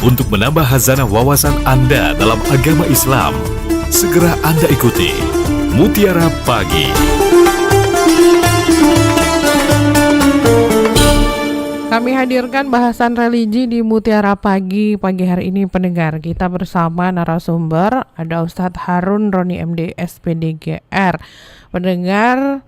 untuk menambah khazanah wawasan Anda dalam agama Islam. Segera Anda ikuti Mutiara Pagi. Kami hadirkan bahasan religi di Mutiara Pagi hari ini pendengar. Kita bersama narasumber ada Ustadz Harun Roni MD SPDGR. Pendengar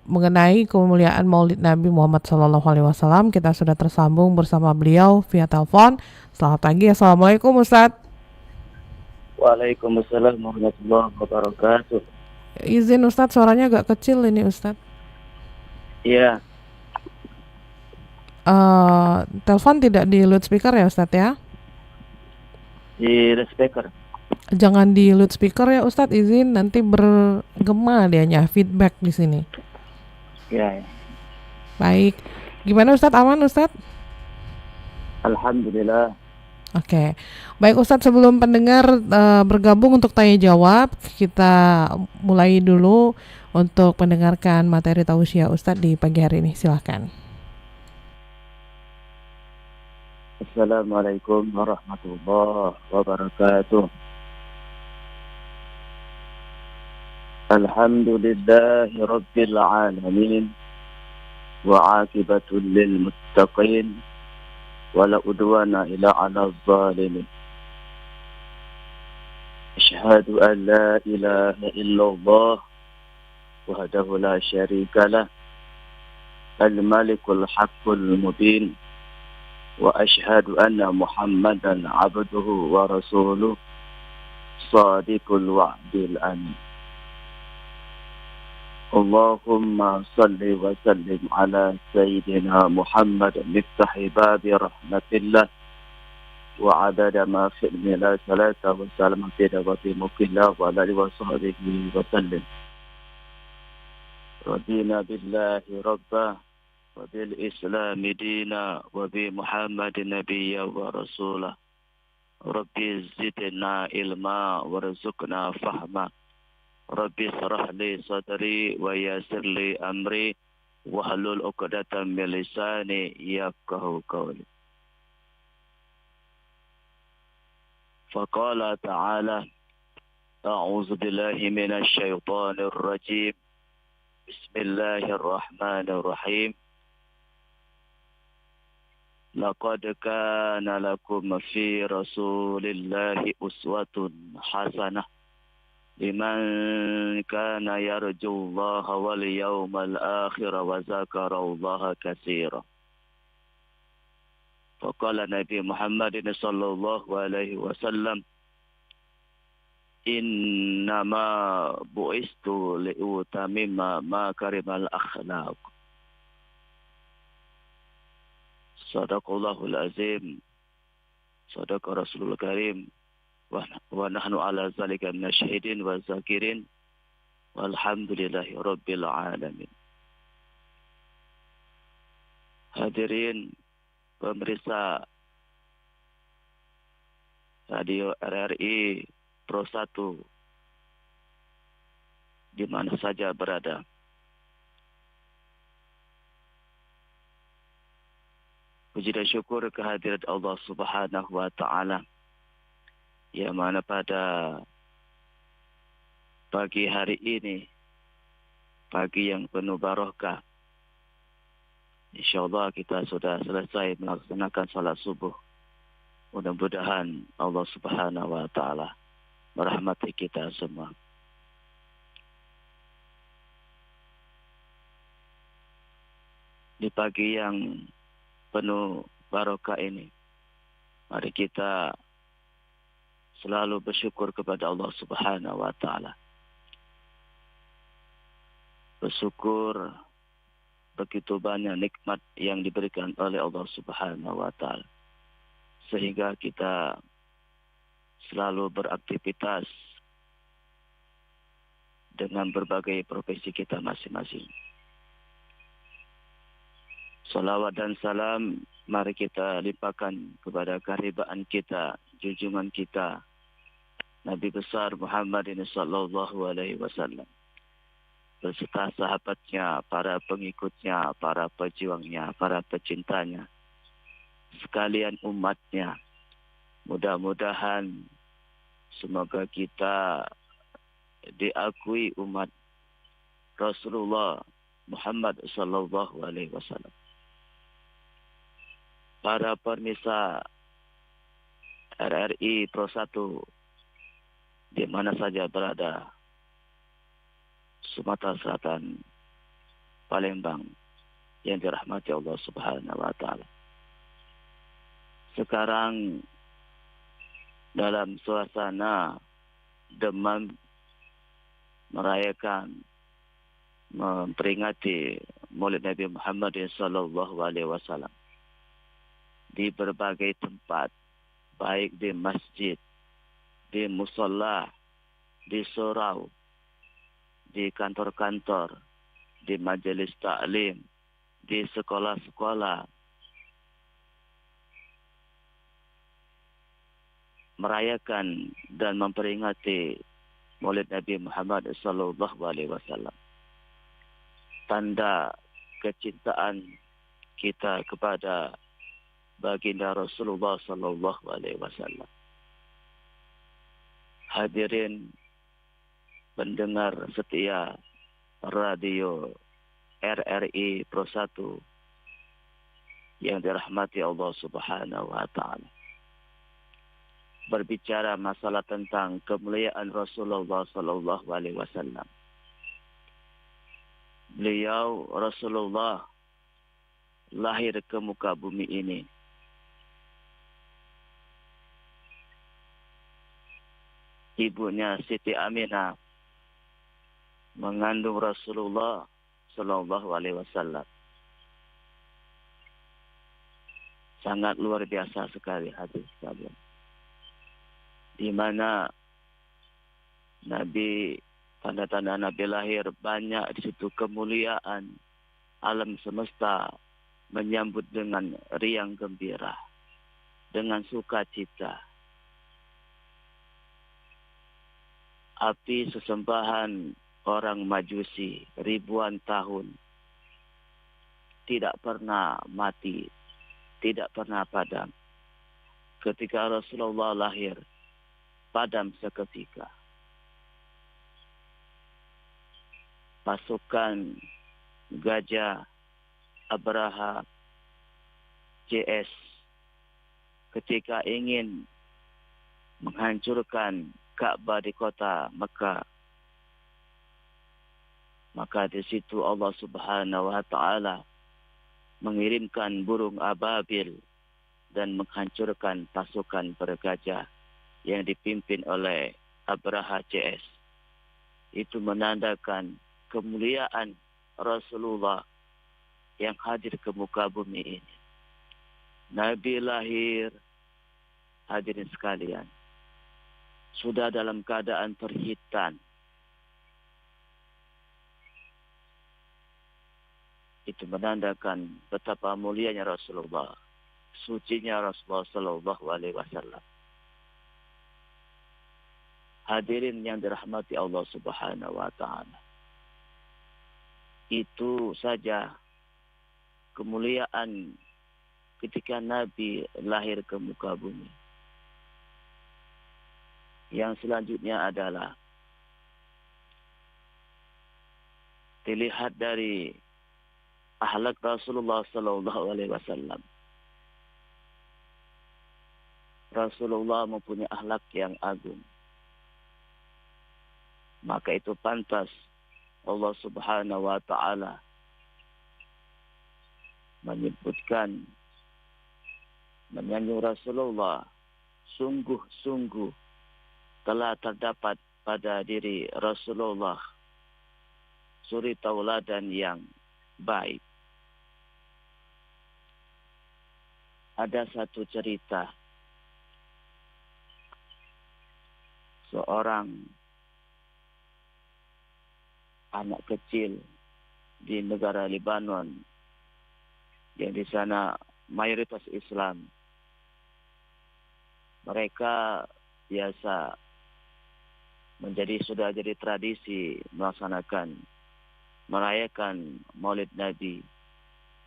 mengenai kemuliaan Maulid Nabi Muhammad SAW, kita sudah tersambung bersama beliau via telepon. Selamat pagi, assalamualaikum Ustadz. Waalaikumsalam warahmatullahi wabarakatuh. Izin Ustadz, suaranya agak kecil ini Ustadz. Iya. Telepon tidak di loudspeaker ya Ustadz ya? Di speaker. Jangan di loudspeaker ya Ustadz, izin, nanti bergema dianya, feedback di sini. Ya. Baik. Gimana Ustadz, aman Ustadz? Alhamdulillah. Oke. Baik Ustadz, sebelum pendengar bergabung untuk tanya jawab, kita mulai dulu untuk mendengarkan materi tausiah Ustadz di pagi hari ini. Silahkan. Assalamualaikum warahmatullahi wabarakatuh. Alhamdulillahi rabbil alamin wa aqibatul lil muttaqin wa la udwana ila 'alal zalimin. Asyhadu an la ilaha illallah wahdahu la syarika lah, al-malikul haqqul mubin. Wa ashhadu anna Muhammadan abduhu wa rasuluh sadiqul wa'dil amin. Allahumma salli wa sallim ala sayyidina Muhammad miftahi babi rahmatillah wa adada ma fi la salata wa salam fi dawati mukillah wa alihi wa sahbihi wa sallim. Radina billahi rabbah وبالإسلام دينا وبمحمد نبيا ورسولا ربي زدنا علما وارزقنا فهما ربي اشرح لي صدري ويسر لي أمري واحلل عقدة من لساني يفقهوا قولي. فقال تعالى أعوذ بالله من الشيطان الرجيم بسم الله الرحمن الرحيم لقد كان لكم في رسول الله أسوة حسنة لمن كان يرجو الله واليوم الآخر وذكر الله كثيرا. فقال النبي محمد صلى الله عليه وسلم إنما بعثت لأتمم مكارم الأخلاق. Sadaqallahul azim, sadaqa Rasulul Karim, wa nahnu ala zalika minasyahidin wa zakirin, walhamdulillahi rabbil alamin. Hadirin pemirsa Radio RRI Pro 1 di mana saja berada. Puji dan syukur kehadirat Allah Subhanahu wa Ta'ala, yang mana pada pagi hari ini, pagi yang penuh barokah, insyaallah kita sudah selesai melaksanakan salat subuh. Mudah-mudahan Allah Subhanahu wa Ta'ala merahmati kita semua. Di pagi yang penuh barokah ini, mari kita selalu bersyukur kepada Allah Subhanahu wa Ta'ala. Bersyukur begitu banyak nikmat yang diberikan oleh Allah Subhanahu wa Ta'ala, sehingga kita selalu beraktivitas dengan berbagai profesi kita masing-masing. Salawat dan salam mari kita limpahkan kepada keharibaan kita, junjungan kita, Nabi besar Muhammad sallallahu alaihi wasallam, beserta sahabatnya, para pengikutnya, para pejuangnya, para pecintanya, sekalian umatnya. Mudah-mudahan semoga kita diakui umat Rasulullah Muhammad sallallahu alaihi wasallam. Para pemirsa RRI Pro 1 di mana saja berada, Sumatera Selatan, Palembang, yang dirahmati Allah Subhanahu wa taala. Sekarang dalam suasana demam merayakan, memperingati Maulid Nabi Muhammad sallallahu alaihi wasallam di berbagai tempat, baik di masjid, di musalla, di surau, di kantor-kantor, di majelis taklim, di sekolah-sekolah, merayakan dan memperingati Maulid Nabi Muhammad sallallahu alaihi wasallam. Tanda kecintaan kita kepada baginda Rasulullah sallallahu alaihi wasallam. Hadirin pendengar setia radio RRI Pro 1 yang dirahmati Allah Subhanahu wa taala. Berbicara masalah tentang kemuliaan Rasulullah sallallahu alaihi wasallam. Beliau Rasulullah lahir ke muka bumi ini ibunya Siti Aminah mengandung Rasulullah sallallahu alaihi wasallam. Sangat luar biasa sekali hadis sekalian, di mana Nabi, tanda-tanda Nabi lahir banyak di situ, kemuliaan alam semesta menyambut dengan riang gembira, dengan sukacita. Api sesembahan orang Majusi ribuan tahun tidak pernah mati, tidak pernah padam. Ketika Rasulullah lahir, padam seketika. Pasukan gajah Abraha CS ketika ingin menghancurkan Ka'bah di kota Mekah, maka di situ Allah Subhanahu wa taala mengirimkan burung ababil dan menghancurkan pasukan bergajah yang dipimpin oleh Abraha CS. Itu menandakan kemuliaan Rasulullah yang hadir ke muka bumi ini. Nabi lahir, hadirin sekalian, sudah dalam keadaan terhitan. Itu menandakan betapa mulianya Rasulullah, sucinya Rasulullah sallallahu alaihi wasallam. Hadirin yang dirahmati Allah Subhanahu wa taala. Itu saja kemuliaan ketika Nabi lahir ke muka bumi. Yang selanjutnya adalah dilihat dari akhlak Rasulullah sallallahu alaihi wasallam. Rasulullah mempunyai akhlak yang agung. Maka itu pantas Allah Subhanahu wa taala menyebutkan, menyanjung Rasulullah, sungguh-sungguh telah terdapat pada diri Rasulullah suri tauladan yang baik. Ada satu cerita seorang anak kecil di negara Lebanon yang di sana mayoritas Islam. Mereka biasa sudah jadi tradisi merayakan Maulid Nabi,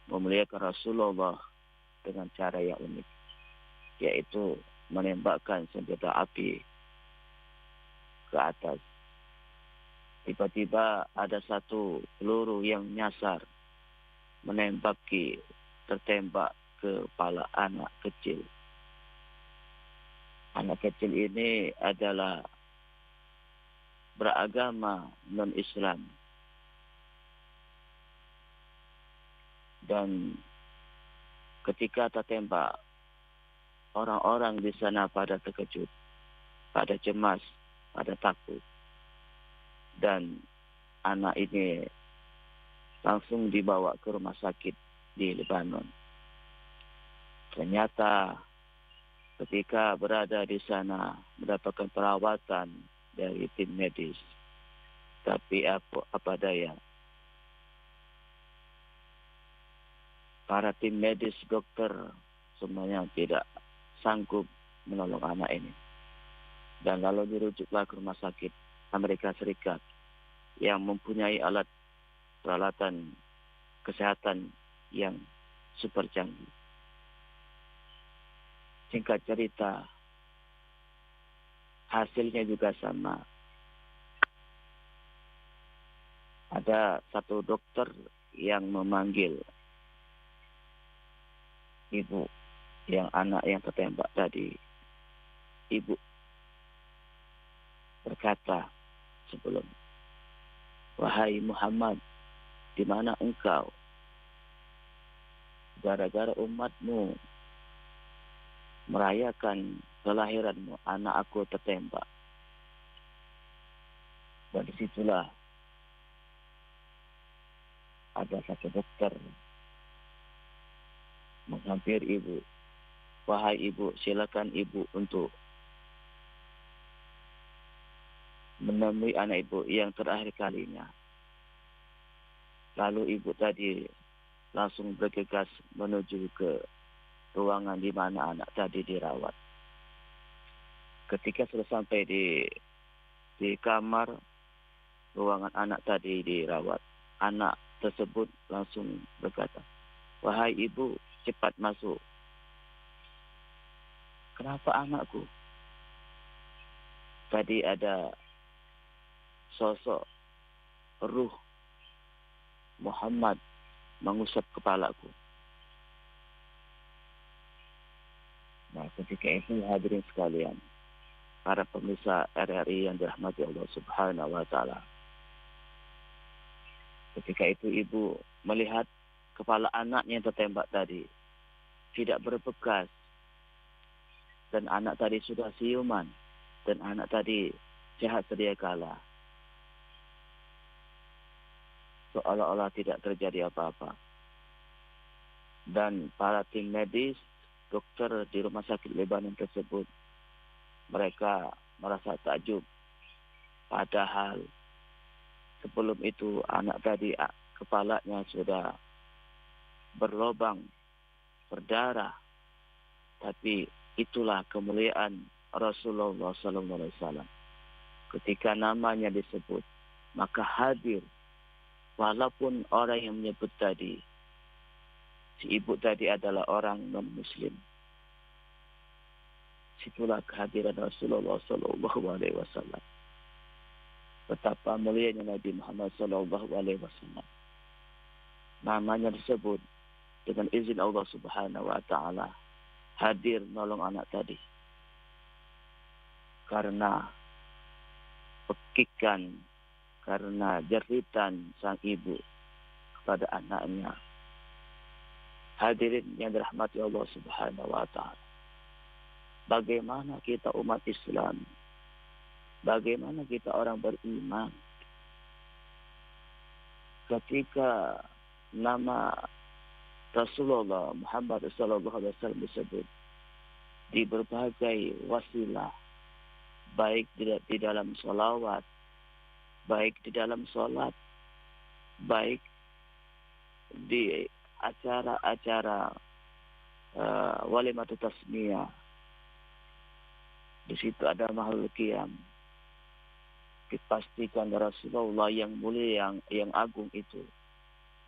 memuliakan Rasulullah dengan cara yang unik, yaitu menembakkan senjata api ke atas. Tiba-tiba ada satu peluru yang nyasar, tertembak ke kepala anak kecil. Anak kecil ini adalah beragama non-Islam. Dan ketika tertembak, orang-orang di sana pada terkejut, pada cemas, pada takut. Dan anak ini langsung dibawa ke rumah sakit di Lebanon. Ternyata ketika berada di sana mendapatkan perawatan dari tim medis, tapi apa daya, para tim medis, dokter semuanya tidak sanggup menolong anak ini. Dan lalu dirujuklah ke rumah sakit Amerika Serikat yang mempunyai alat peralatan kesehatan yang super canggih. Singkat cerita, hasilnya juga sama. Ada satu dokter yang memanggil ibu yang anak yang tertembak tadi. Ibu berkata sebelum, "Wahai Muhammad, di mana engkau? Gara-gara umatmu merayakan kelahiranmu, anak aku tertembak." Dan disitulah ada satu dokter menghampiri ibu. "Wahai ibu, silakan ibu untuk menemui anak ibu yang terakhir kalinya." Lalu ibu tadi langsung bergegas menuju ke ruangan di mana anak tadi dirawat. Ketika sudah sampai di kamar ruangan anak tadi dirawat, anak tersebut langsung berkata, "Wahai ibu, cepat masuk." "Kenapa anakku?" "Tadi ada sosok ruh Muhammad mengusap kepalaku." Nah, ketika itu hadirin sekalian, para pemirsa RRI yang dirahmati Allah Subhanahu wa Ta'ala, ketika itu ibu melihat kepala anaknya yang tertembak tadi tidak berbekas, dan anak tadi sudah siuman, dan anak tadi sehat sedia kala, seolah-olah tidak terjadi apa-apa. Dan para tim medis, dokter di rumah sakit Lebanon tersebut, mereka merasa takjub. Padahal sebelum itu anak tadi kepalanya sudah berlubang, berdarah. Tapi itulah kemuliaan Rasulullah SAW. Ketika namanya disebut, maka hadir. Walaupun orang yang menyebut tadi, si ibu tadi adalah orang non-Muslim. Situlah kehadiran Rasulullah SAW. Betapa mulianya Nabi Muhammad SAW. Namanya disebut dengan izin Allah Subhanahu wa Ta'ala, hadir nolong anak tadi. Karena pekikan, karena jeritan sang ibu kepada anaknya. Hadirin yang dirahmati Allah Subhanahu wa Ta'ala, bagaimana kita umat Islam, bagaimana kita orang beriman, ketika nama Rasulullah Muhammad SAW disebut di berbagai wasilah, baik di dalam sholawat, baik di dalam sholat, baik di acara-acara walimatul tasmiyah. Di situ ada makhluk qiyam. Dipastikan Rasulullah yang mulia, yang agung itu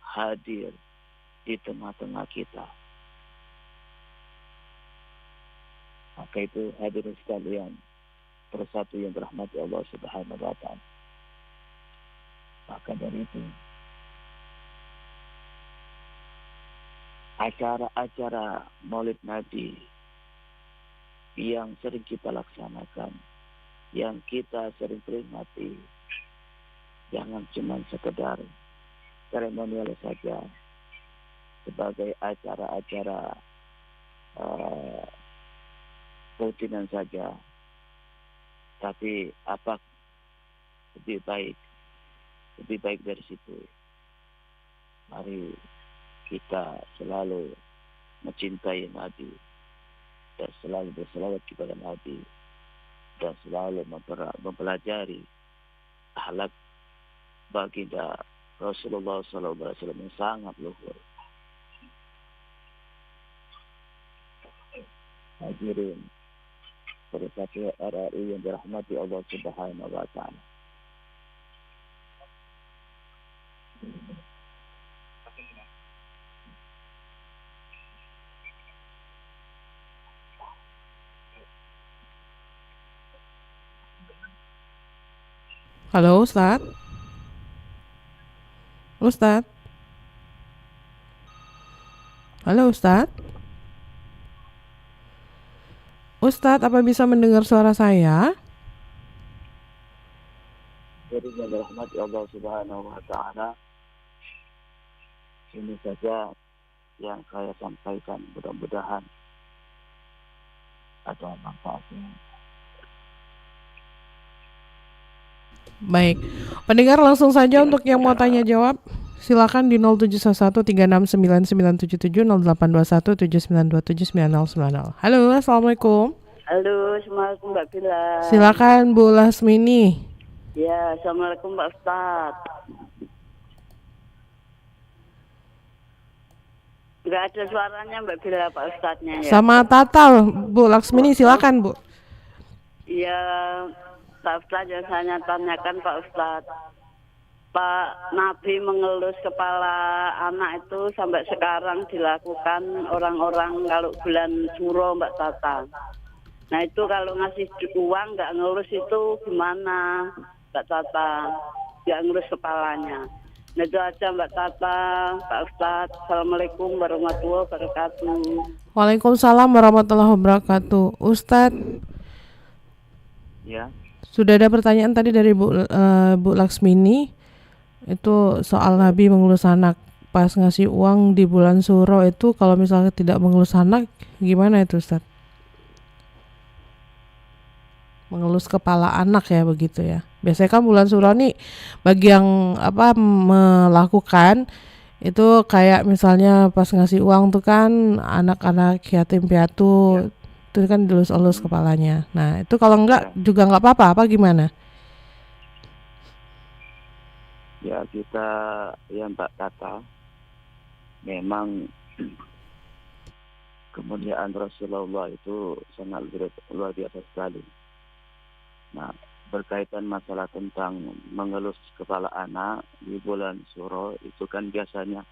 hadir di tengah-tengah kita. Maka itu hadirin sekalian, persatu yang dirahmati Allah Subhanahu wa taala. Maka dari itu acara-acara Maulid Nabi yang sering kita laksanakan, yang kita sering peringati, jangan cuma sekedar seremonial saja, sebagai acara-acara rutinan saja, tapi apa lebih baik dari situ. Mari kita selalu mencintai Nabi dan selalu berselawat kepada Nabi dan selalu mempelajari akhlak baginda Rasulullah SAW yang sangat luhur. Hadirin persatu RRI yang dirahmati Allah Subhanahu wa taala. Halo Ustadz. Ustadz. Halo Ustadz. Ustadz, apa bisa mendengar suara saya? Jadi yang dirahmati Allah Subhanahu wa taala, ini saja yang saya sampaikan, mudah-mudahan ada manfaatnya. Baik, pendengar langsung saja untuk yang mau tanya jawab, silakan di 0711369977 082179279090. Halo, assalamualaikum. Halo, assalamualaikum Mbak Bila. Silakan Bu Lasmini. Ya, assalamualaikum Pak Ustadz. Nggak ada suaranya Mbak Bila Pak Ustadznya ya. Sama Tatal, Bu Laksmini, silakan Bu. Iya, Pak Ustadz yang saya tanyakan Pak Ustadz. Pak, Nabi mengelus kepala anak itu sampai sekarang dilakukan orang-orang kalau bulan Suro Mbak Tata. Nah itu kalau ngasih uang nggak ngelus itu gimana Mbak Tata? Nggak ngelus kepalanya. Nah itu aja Mbak Tata, Pak Ustadz. Assalamualaikum warahmatullahi wabarakatuh. Waalaikumsalam warahmatullahi wabarakatuh. Ustadz, Ya. sudah ada pertanyaan tadi dari Bu Laksmini. Itu soal Nabi mengelus anak pas ngasih uang di bulan Suro itu, kalau misalnya tidak mengelus anak gimana itu Ustadz? Mengelus kepala anak ya, begitu ya. Biasanya kan bulan Suro nih bagi yang melakukan itu kayak misalnya pas ngasih uang tuh kan anak-anak yatim piatu itu kan dilus-elus kepalanya. Nah itu kalau enggak juga enggak apa-apa, apa gimana? Ya, kita yang Mbak Tata, memang kemuliaan Rasulullah itu sangat luar biasa sekali. Nah, berkaitan masalah tentang mengelus kepala anak di bulan Suro itu kan biasanya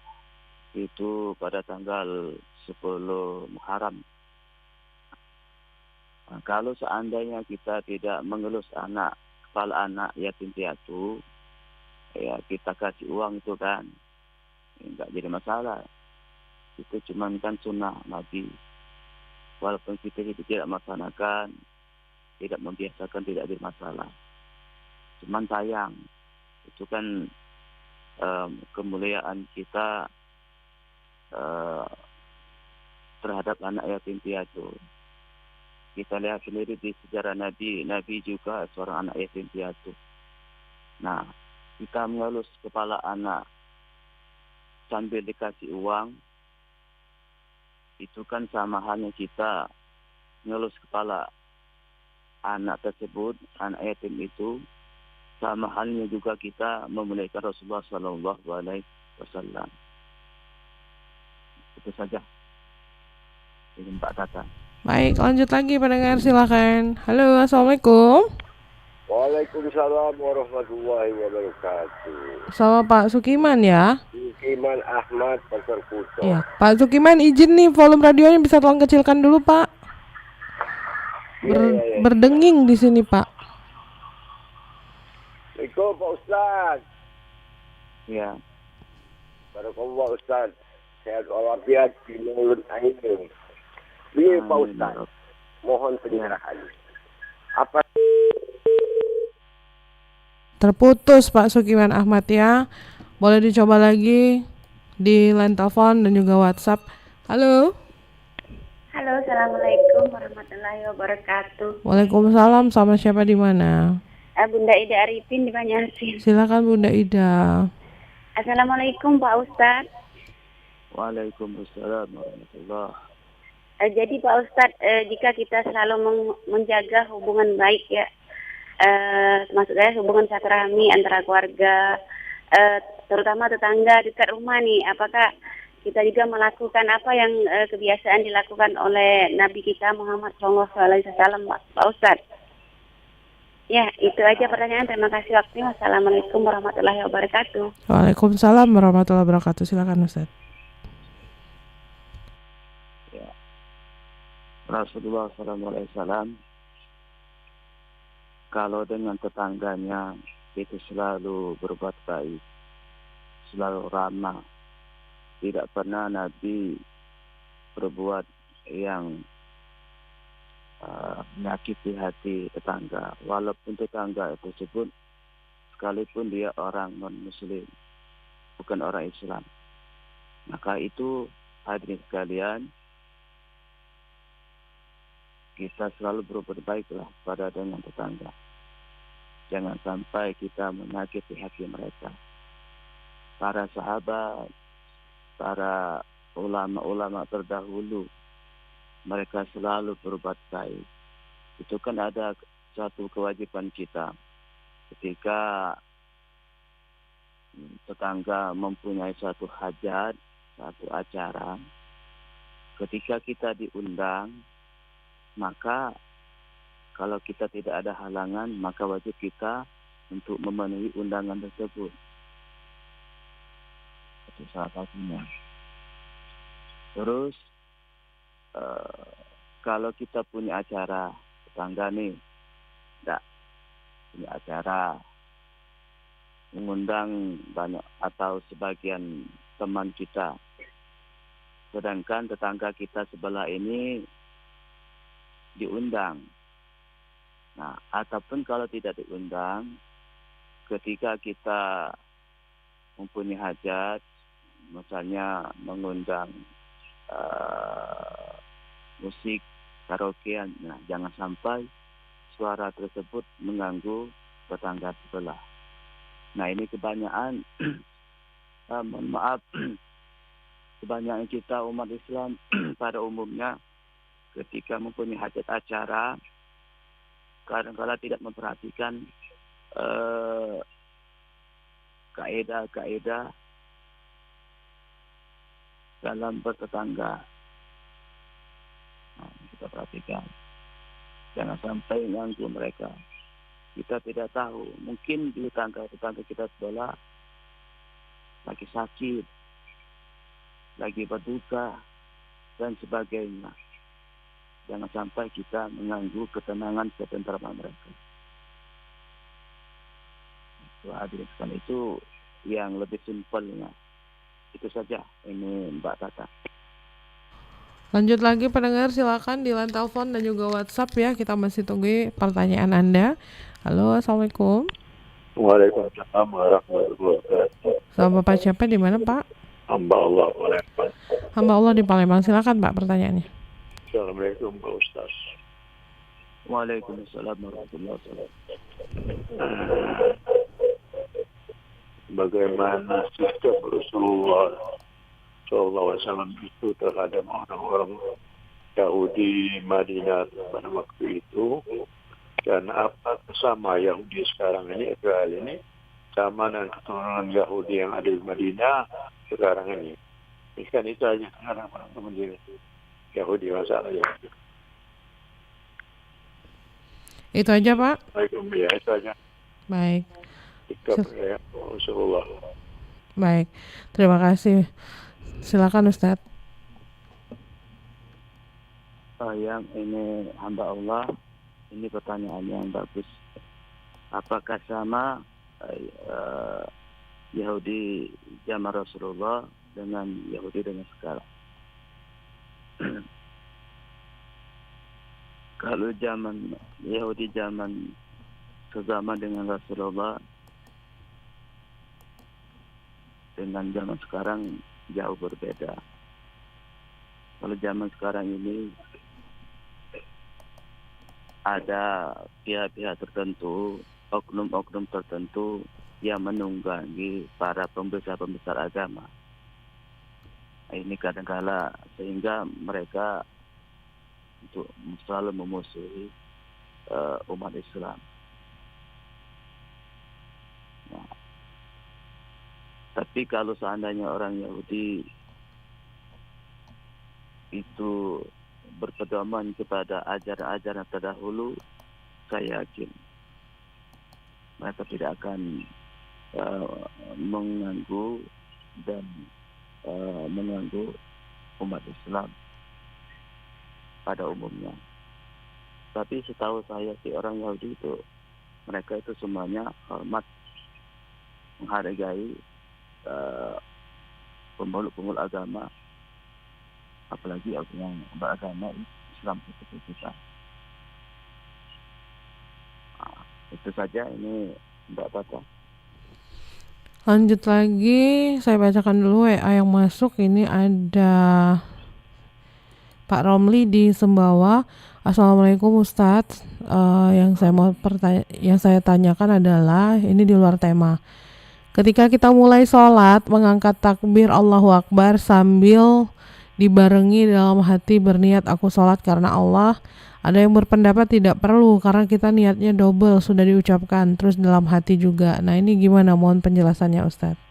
itu pada tanggal 10 Muharram. Nah, kalau seandainya kita tidak mengelus kepala anak yatim piatu, ya kita kasih uang itu kan enggak jadi masalah. Itu cuman kan sunnah Nabi. Walaupun kita tidak melaksanakan, tidak membiasakan, tidak ada masalah. Cuman sayang, itu kan kemuliaan kita terhadap anak yatim piatu. Kita lihat sendiri di sejarah Nabi juga seorang anak yatim piatu. Nah, kita mengelus kepala anak sambil dikasih uang, itu kan sama halnya kita mengelus kepala anak tersebut, anak yatim itu, sama halnya juga kita memuliakan Rasulullah SAW. Itu saja. Ini Mbak Tata. Baik, lanjut lagi pendengar, silakan. Halo, assalamualaikum. Waalaikumsalam warahmatullahi wabarakatuh. Sama Pak Sukiman ya? Sukiman Ahmad Pasar Kuto. Iya, Pak Sukiman izin nih volume radionya bisa tolong kecilkan dulu Pak. Iya. berdenging di sini, Pak. Assalamualaikum Pak Ustaz. Ya, Barakallah Ustaz. Sehat walafiat di mulut air. Ini Pak amin, Ustaz. ya Rabb. Mohon pencerahan. Apa Terputus Pak Sukiman Ahmad ya. Boleh dicoba lagi di line telepon dan juga WhatsApp. Halo. Halo, Assalamualaikum warahmatullahi wabarakatuh. Waalaikumsalam, sama siapa di mana? Bunda Ida Arifin di Banjarmasin. Silakan Bunda Ida. Assalamualaikum Pak Ustadz. Waalaikumsalam warahmatullah. Jadi Pak Ustadz, jika kita selalu menjaga hubungan baik ya, maksud saya hubungan silaturahmi antara keluarga, terutama tetangga dekat rumah nih, apakah kita juga melakukan apa yang kebiasaan dilakukan oleh Nabi kita Muhammad SAW, Pak Ustadz? Ya, itu aja pertanyaan. Terima kasih waktunya. Wassalamualaikum warahmatullahi wabarakatuh. Waalaikumsalam warahmatullahi wabarakatuh. Silakan Ustaz. Rasulullah SAW kalau dengan tetangganya itu selalu berbuat baik, selalu ramah. Tidak pernah Nabi berbuat yang menyakiti hati tetangga, walaupun tetangga tersebut sekalipun dia orang non-muslim, bukan orang Islam. Maka itu hadirin sekalian, kita selalu berbuat baiklah pada dengan tetangga. Jangan sampai kita menyakiti hati mereka. Para sahabat, para ulama-ulama terdahulu, mereka selalu berbuat baik. Itu kan ada satu kewajiban kita. Ketika tetangga mempunyai satu hajat, satu acara, ketika kita diundang, maka kalau kita tidak ada halangan, maka wajib kita untuk memenuhi undangan tersebut. Itu salah satunya. Terus kalau kita punya acara, tetangga nih tidak punya acara, mengundang banyak atau sebagian teman kita, sedangkan tetangga kita sebelah ini diundang. Nah, ataupun kalau tidak diundang, ketika kita mempunyai hajat, misalnya mengundang musik karaokean, nah jangan sampai suara tersebut mengganggu tetangga sebelah. Nah ini kebanyakan, mohon maaf, kebanyakan kita umat Islam pada umumnya ketika mempunyai hajat acara, kadang-kadang tidak memperhatikan kaidah-kaidah dalam bertetangga. Nah, kita perhatikan, jangan sampai mengganggu mereka. Kita tidak tahu, mungkin di tetangga kita sebelah lagi sakit, lagi berduka, dan sebagainya. Jangan sampai kita mengganggu ketenangan ketentraman mereka. Itu yang lebih simpelnya. Itu saja ini Mbak Tata. Lanjut lagi pendengar, silakan di line telepon dan juga WhatsApp ya. Kita masih tunggu pertanyaan Anda. Halo, Assalamualaikum. Waalaikumsalam warahmatullahi wabarakatuh. Sama Bapak siapa di mana Pak? Hamba Allah Palembang. Hamba Allah di Palembang. Silakan Pak pertanyaannya. Assalamualaikum Pak Ustaz. Waalaikumsalam warahmatullahi wabarakatuh. Bagaimana sikap Rasulullah SAW itu terhadap orang-orang Yahudi Madinah pada waktu itu, dan apa sama Yahudi sekarang ini, Israel ini, sama dengan keturunan Yahudi yang ada di Madinah sekarang ini. Kan itu aja sekarang teman-teman Yahudi masalah Yahudi. Itu aja Pak. Waalaikumsalam, ya itu aja. Baik. Sikap Rasulullah. Baik. Terima kasih. Silakan Ustaz. Yang ini hamba Allah Ini pertanyaan yang bagus. Apakah sama Yahudi zaman Rasulullah dengan Yahudi dengan sekarang? Kalau zaman Yahudi zaman sezaman dengan Rasulullah dengan zaman sekarang jauh berbeda. Kalau zaman sekarang ini ada pihak-pihak tertentu, oknum-oknum tertentu yang menunggangi para pembesar-pembesar agama. Ini kadang-kala sehingga mereka untuk selalu memusuhi umat Islam. Nah, tapi kalau seandainya orang Yahudi itu berpedoman kepada ajaran-ajaran terdahulu, saya yakin mereka tidak akan mengganggu dan mengganggu umat Islam pada umumnya. Tapi setahu saya si orang Yahudi itu, mereka itu semuanya hormat, menghargai pemeluk-pemeluk agama, apalagi yang beragama Islam seperti kita. Itu saja ini Mbak Tata. Lanjut lagi, saya bacakan dulu WA yang masuk. Ini ada Pak Romli di Sembawa. Assalamualaikum Ustadz. Yang saya tanyakan adalah, ini di luar tema. Ketika kita mulai sholat, mengangkat takbir Allahu Akbar sambil dibarengi dalam hati berniat aku sholat karena Allah. Ada yang berpendapat tidak perlu karena kita niatnya double, sudah diucapkan terus dalam hati juga. Nah, ini gimana? Mohon penjelasannya Ustadz.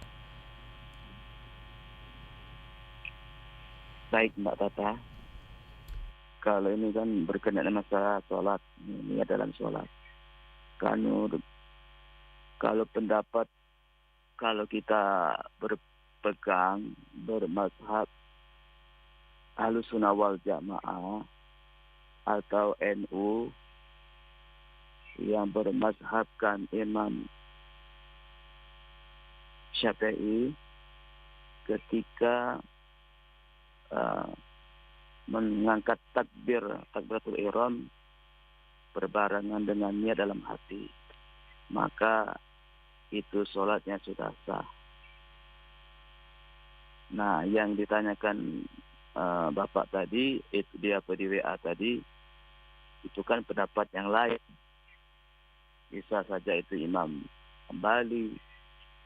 Baik Mbak Tata. Kalau ini kan berkenaan masalah sholat, niat dalam sholat. Kalau pendapat, kalau kita berpegang bermazhab Ahlussunnah wal Jamaah atau NU yang bermazhabkan Imam Syafi'i ketika mengangkat takbiratul ihram berbarengan dengan niat dalam hati, maka itu sholatnya sudah sah. Nah, yang ditanyakan Bapak tadi, itu dia di WA tadi, itu kan pendapat yang lain. Bisa saja itu Imam Hambali,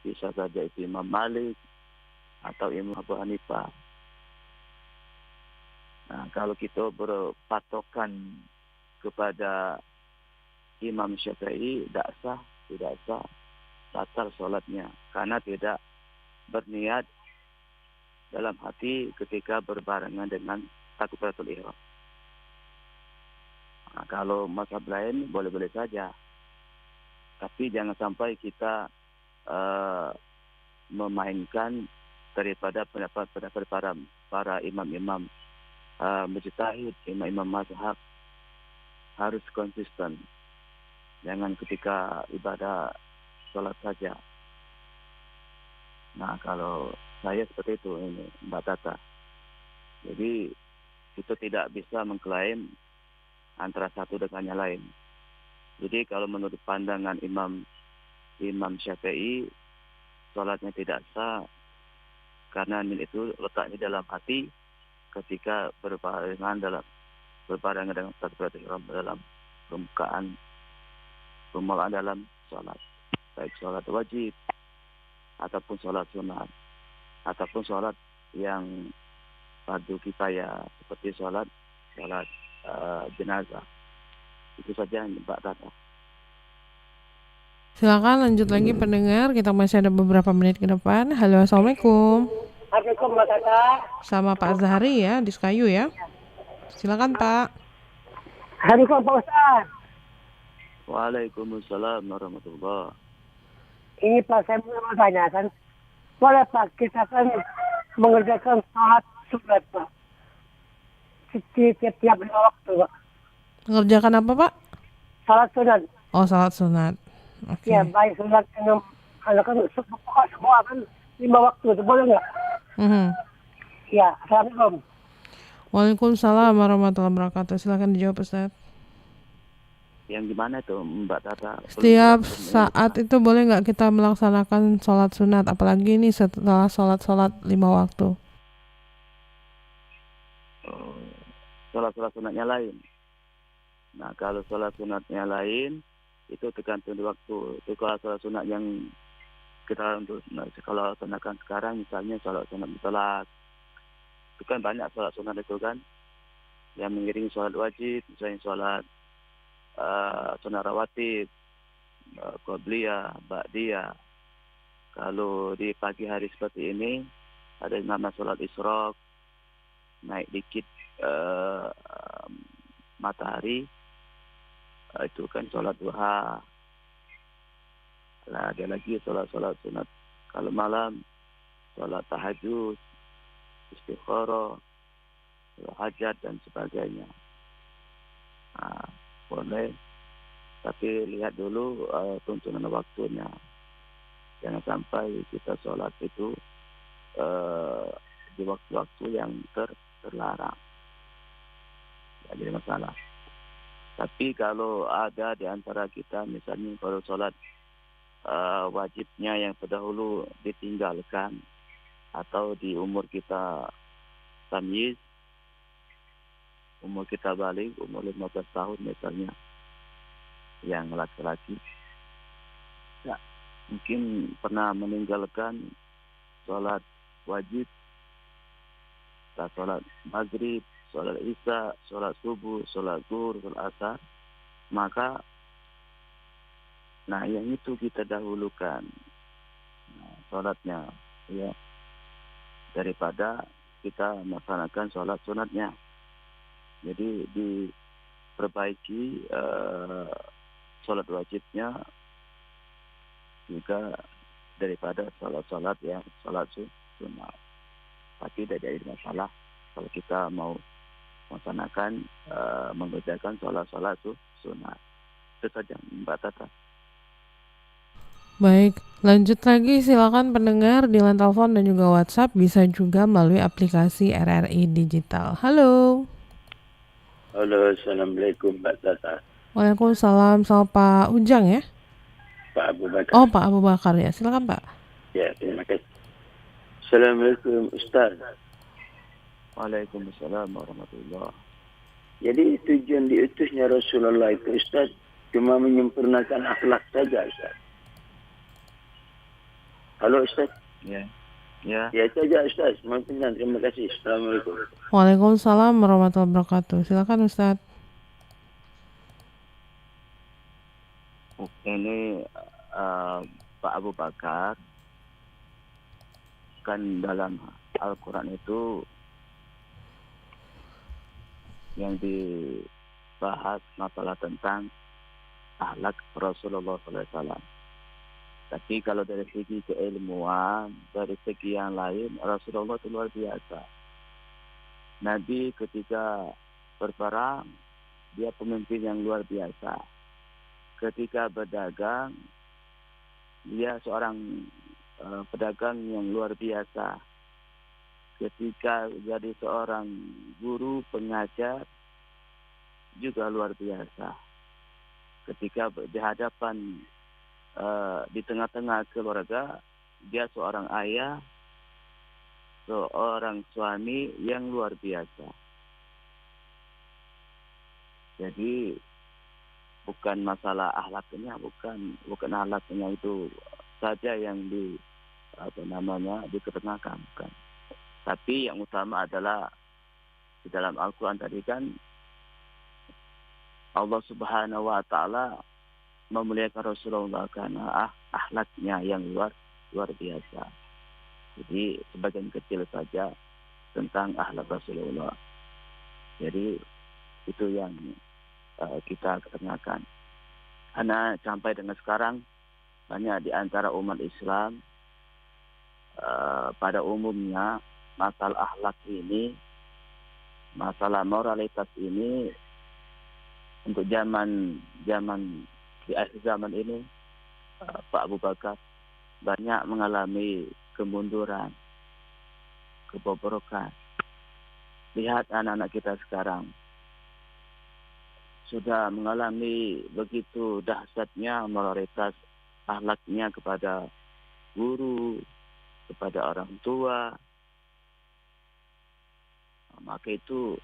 bisa saja itu Imam Malik, atau Imam Abu Hanifah. Nah, kalau kita berpatokan kepada Imam Syafi'i, tidak sah, batal sholatnya, karena tidak berniat dalam hati ketika berbarengan dengan takbiratul ihram. Nah, kalau mazhab lain boleh-boleh saja, tapi jangan sampai kita memainkan daripada pendapat para imam-imam mujtahid, imam-imam mazhab. Harus konsisten, jangan ketika ibadah sholat saja. Nah, kalau saya seperti itu ini Mbak Tata. Jadi kita tidak bisa mengklaim antara satu dengan yang lain. Jadi kalau menurut pandangan Imam Syafi'i, sholatnya tidak sah karena niat itu letaknya dalam hati ketika berbarengan dengan takbiratul ihram dalam pembukaan dalam sholat, baik sholat wajib ataupun sholat sunat ataupun sholat yang fardu kifayah seperti sholat jenazah. Itu saja Mbak Tata. Silakan lanjut lagi pendengar, kita masih ada beberapa menit ke depan. Halo, assalamualaikum. Assalamualaikum Mbak Tata. Sama Pak Zahri ya, di Sekayu ya. Silakan Pak. Assalamualaikum Pak Ustaz. Waalaikumsalam warahmatullahi. Ini Pak, saya mau tanyakan, boleh Pak kita kan mengerjakan sholat sunat Pak setiap waktu Pak. Mengerjakan apa Pak? salat sunat. Oh, salat sunat. Oke. Ya, baik sunat yang ada kan semua kan 5 waktu itu boleh nggak? Mhm. Ya, assalamualaikum. Waalaikumsalam warahmatullahi wabarakatuh. Silakan dijawab, Ustaz. Yang gimana tuh Mbak Tata? Setiap saat itu boleh nggak kita melaksanakan sholat sunat, apalagi ini setelah sholat 5 waktu? Sholat sunatnya lain. Nah, kalau sholat sunatnya lain, itu tergantung di waktu. Itu kalau sholat sunat yang kita untuk kalau laksanakan sekarang, misalnya sholat sunat mutlak, itu kan banyak sholat sunat itu kan, yang mengiringi sholat wajib, misalnya sholat sunat rawatib, qobliyah, ba'diyah. Kalau di pagi hari seperti ini, ada yang nama sholat isyraq, naik dikit matahari, itu kan sholat duha. Nah, ada lagi sholat sunat kalau malam, sholat tahajud, istikharah, hajat dan sebagainya. Nah, boleh, tapi lihat dulu tuntunan waktunya. Jangan sampai kita sholat itu di waktu-waktu yang terlarang. Jadi masalah. Tapi kalau ada di antara kita, misalnya kalau sholat wajibnya yang terdahulu ditinggalkan, atau di umur kita tamyiz, umur kita balik, umur 15 tahun misalnya, yang laki-laki, ya, mungkin pernah meninggalkan sholat wajib, sholat maghrib, sholat isya, sholat subuh, sholat zuhur, sholat asar, maka yang itu kita dahulukan sholatnya, ya, daripada kita melaksanakan sholat sunatnya. Jadi diperbaiki sholat wajibnya juga daripada sholat yang sholat sunat. Tapi tidak jadi masalah kalau kita mau melaksanakan mengerjakan sholat sunat. Itu saja Mbak Tata. Baik, lanjut lagi, silakan pendengar di line telepon dan juga WhatsApp, bisa juga melalui aplikasi RRI Digital. Halo. Halo, assalamualaikum Mbak Tata. Waalaikumsalam, sama Pak Ujang ya? Pak Abu Bakar. Oh, Pak Abu Bakar ya, silakan Pak. Ya, terima kasih. Assalamualaikum Ustaz. Waalaikumsalam warahmatullahi. Jadi tujuan diutusnya Rasulullah itu Ustaz cuma menyempurnakan akhlak saja Ustaz. Halo Ustaz. Ya. Ya. Ya saja Ustaz. Mohon terima kasih. Assalamualaikum. Waalaikumsalam warahmatullahi wabarakatuh. Silakan Ustaz. Ini Pak Abu Bakar, kan dalam Al-Quran itu yang dibahas masalah tentang akhlak Rasulullah SAW. Tapi kalau dari segi keilmuan, dari segi yang lain, Rasulullah itu luar biasa. Nabi ketika berperang, dia pemimpin yang luar biasa. Ketika berdagang, dia seorang pedagang yang luar biasa. Ketika jadi seorang guru pengajar, juga luar biasa. Ketika di hadapan di tengah-tengah keluarga, dia seorang ayah, seorang suami yang luar biasa. Jadi bukan masalah akhlaknya, bukan akhlaknya itu saja yang diketengakan, bukan. Tapi yang utama adalah di dalam Al-Quran tadi kan Allah Subhanahu wa Ta'ala memuliakan Rasulullah karena akhlaknya yang luar biasa. Jadi sebagian kecil saja tentang akhlak Rasulullah. Jadi itu yang kita ketengakan. Karena sampai dengan sekarang banyak di antara umat Islam pada umumnya masalah akhlak ini, masalah moralitas ini untuk zaman zaman di akhir zaman ini, Pak Abu Bakar banyak mengalami kemunduran, kebobrokan. Lihat anak-anak kita sekarang sudah mengalami begitu dahsyatnya moralitas akhlaknya kepada guru, kepada orang tua. Maka itu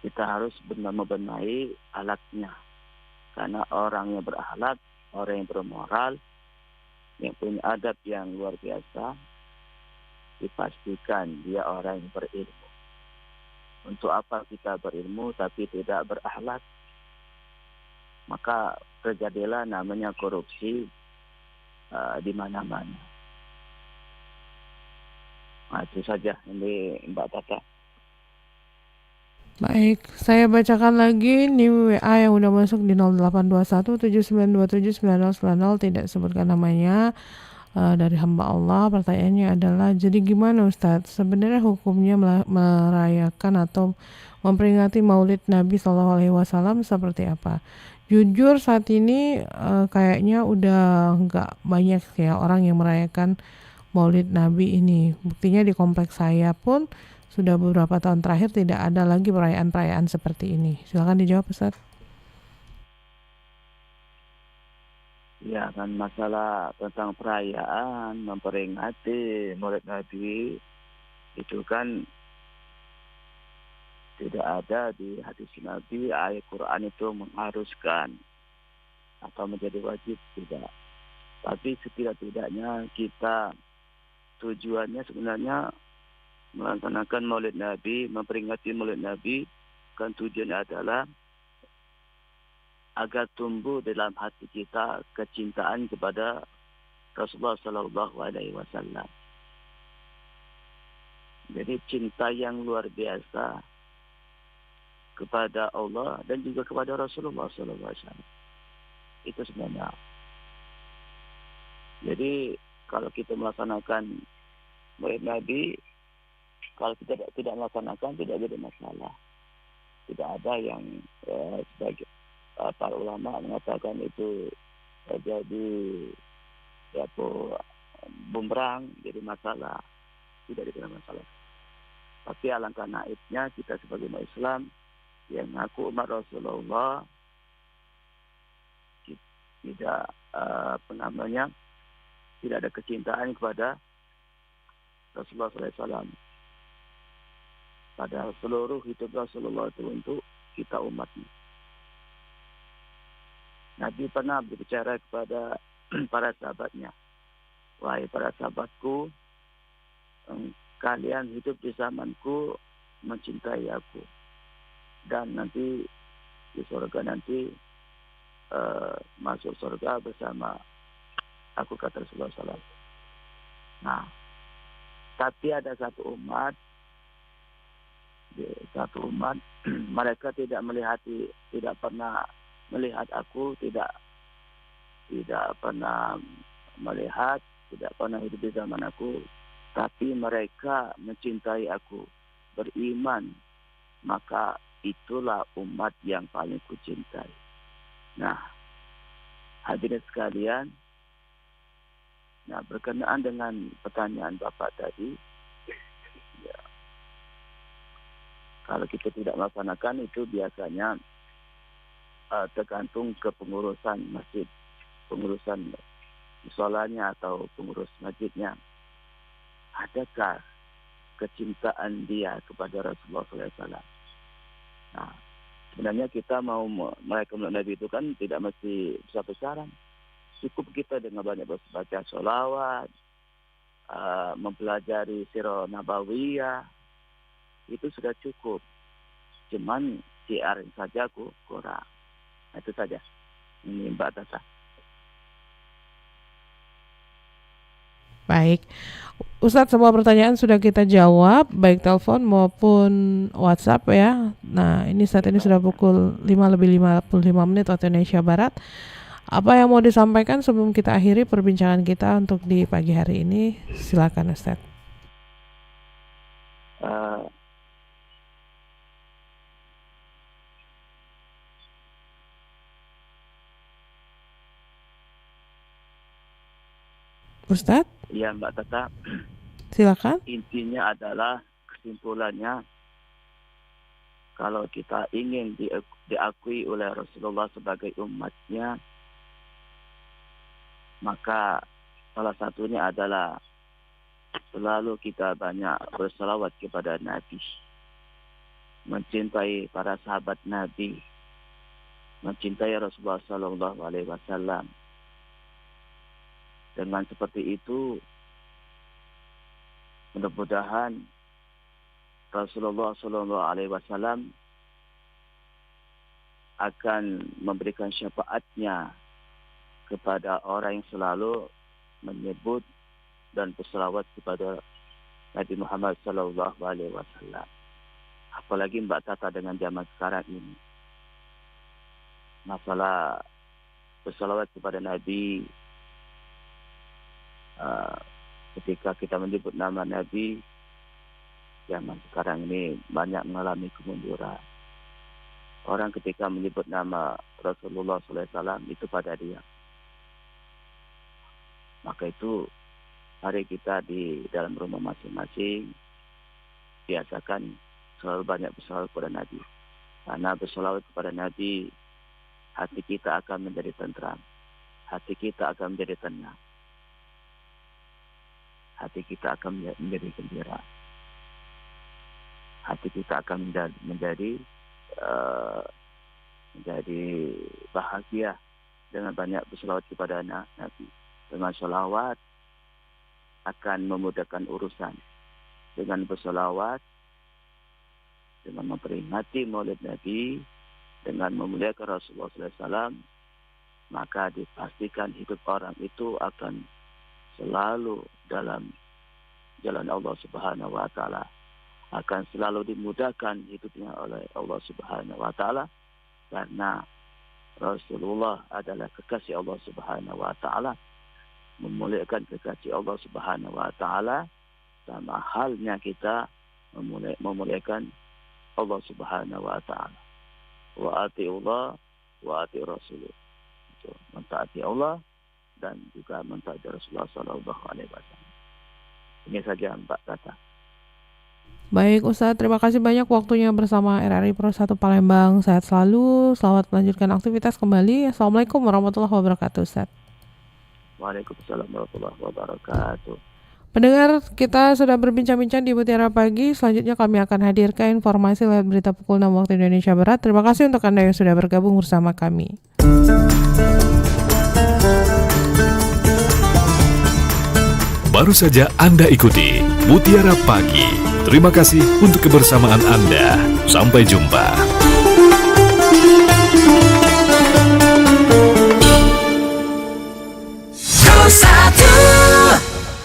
kita harus benar membenahi akhlaknya. Karena orang yang berakhlak, orang yang bermoral, yang punya adab yang luar biasa, dipastikan dia orang yang berilmu. Untuk apa kita berilmu tapi tidak berakhlak? Maka terjadilah namanya korupsi di mana-mana. Nah, itu saja ini Mbak Tata. Baik, saya bacakan lagi nih WA yang udah masuk di 082179279090, tidak sebutkan namanya, dari hamba Allah. Pertanyaannya adalah, jadi gimana Ustadz sebenarnya hukumnya merayakan atau memperingati Maulid Nabi SAW seperti apa? Jujur saat ini kayaknya udah nggak banyak ya orang yang merayakan Maulid Nabi ini. Buktinya di kompleks saya pun sudah beberapa tahun terakhir tidak ada lagi perayaan-perayaan seperti ini. Silakan dijawab, Ustaz. Ya, kan masalah tentang perayaan, memperingati Maulid Nabi itu kan tidak ada di hadis Nabi, ayat Quran itu mengharuskan atau menjadi wajib, tidak. Tapi setidak-tidaknya kita tujuannya sebenarnya melaksanakan Maulid Nabi, memperingati Maulid Nabi, kan tujuannya adalah agar tumbuh dalam hati kita kecintaan kepada Rasulullah Sallallahu Alaihi Wasallam. Jadi cinta yang luar biasa kepada Allah dan juga kepada Rasulullah Sallallahu Alaihi Wasallam. Itu sebenarnya. Jadi kalau kita melaksanakan Maulid Nabi, kalau kita tidak melaksanakan tidak jadi masalah. Tidak ada yang sebagai para ulama mengatakan itu jadi bumerang, jadi masalah. Tidak jadi masalah. Tapi alangkah naibnya kita sebagai umat Islam yang mengaku umat Rasulullah tidak tidak ada kecintaan kepada Rasulullah SAW. Padahal seluruh hidup Rasulullah itu untuk kita umatnya. Nabi pernah berbicara kepada para sahabatnya, wahai para sahabatku, kalian hidup di zamanku mencintai aku, dan nanti di surga nanti masuk surga bersama aku, kata Rasulullah SAW. Nah, tapi ada satu umat mereka tidak pernah melihat aku, tidak pernah melihat, tidak pernah hidup di zaman aku, tapi mereka mencintai aku, beriman, maka itulah umat yang paling kucintai. Nah, hadirin sekalian, nah berkenaan dengan pertanyaan Bapak tadi, ya, kalau kita tidak melaksanakan itu biasanya tergantung ke pengurusan masjid, pengurusan musholanya atau pengurus masjidnya. Adakah kecintaan dia kepada Rasulullah SAW? Nah, sebenarnya kita mau merayakan Nabi itu kan tidak mesti besar-besaran. Cukup kita dengan banyak baca sholawat, mempelajari sirah nabawiyah, itu sudah cukup. Cuman siar saja kurang. Nah, itu saja. Ini Mbak Tata. Baik, Ustadz, semua pertanyaan sudah kita jawab, baik telepon maupun WhatsApp ya. Nah, ini saat ini sudah pukul 5:55 waktu Indonesia Barat. Apa yang mau disampaikan sebelum kita akhiri perbincangan kita untuk di pagi hari ini? Silakan Ustadz. Ustadz, Ya Mbak Tata, silakan. intinya adalah kesimpulannya, kalau kita ingin diakui oleh Rasulullah sebagai umatnya, maka salah satunya adalah selalu kita banyak berselawat kepada Nabi, mencintai para sahabat Nabi, mencintai Rasulullah Sallallahu Alaihi Wasallam. Dengan seperti itu, mudah-mudahan Rasulullah Sallallahu Alaihi Wasallam akan memberikan syafaatnya kepada orang yang selalu menyebut dan berselawat kepada Nabi Muhammad Sallallahu Alaihi Wasallam. Apalagi Mbak Tata dengan zaman sekarang ini, masalah berselawat kepada Nabi, ketika kita menyebut nama Nabi, zaman sekarang ini banyak mengalami kemunduran. Orang ketika menyebut nama Rasulullah SAW itu pada dia. Maka itu, hari kita di dalam rumah masing-masing biasakan selalu banyak berselawat kepada Nabi. Karena berselawat kepada Nabi, hati kita akan menjadi tentram, hati kita akan menjadi tenang, hati kita akan menjadi gembira, hati kita akan menjadi bahagia dengan banyak berselawat kepada Nabi. Dengan selawat akan memudahkan urusan. Dengan berselawat, dengan memperingati Maulid Nabi, dengan memuliakan Rasulullah SAW, maka dipastikan hidup orang itu akan selalu dalam jalan Allah Subhanahu wa Ta'ala, akan selalu dimudahkan hidupnya oleh Allah Subhanahu wa Ta'ala, karena Rasulullah adalah kekasih Allah Subhanahu wa Ta'ala. Memuliakan kekasih Allah Subhanahu wa Ta'ala sama halnya kita memuliakan Allah Subhanahu wa Ta'ala. Wa ati'ullah wa ati' Rasulullah. Mentaati Allah dan juga mentaati Rasulullah Sallallahu Alaihi Wasallam. Ini saja Mbak Tata. Baik Ustadz, terima kasih banyak waktunya bersama RRI Pro 1 Palembang. Sehat selalu, selamat melanjutkan aktivitas kembali. Assalamualaikum warahmatullahi wabarakatuh Ustadz. Waalaikumsalam warahmatullahi wabarakatuh. Pendengar, kita sudah berbincang-bincang di Mutiara Pagi. Selanjutnya kami akan hadirkan informasi lewat berita pukul 6 waktu Indonesia Barat. Terima kasih untuk Anda yang sudah bergabung bersama kami. Baru saja Anda ikuti Mutiara Pagi. Terima kasih untuk kebersamaan Anda. Sampai jumpa.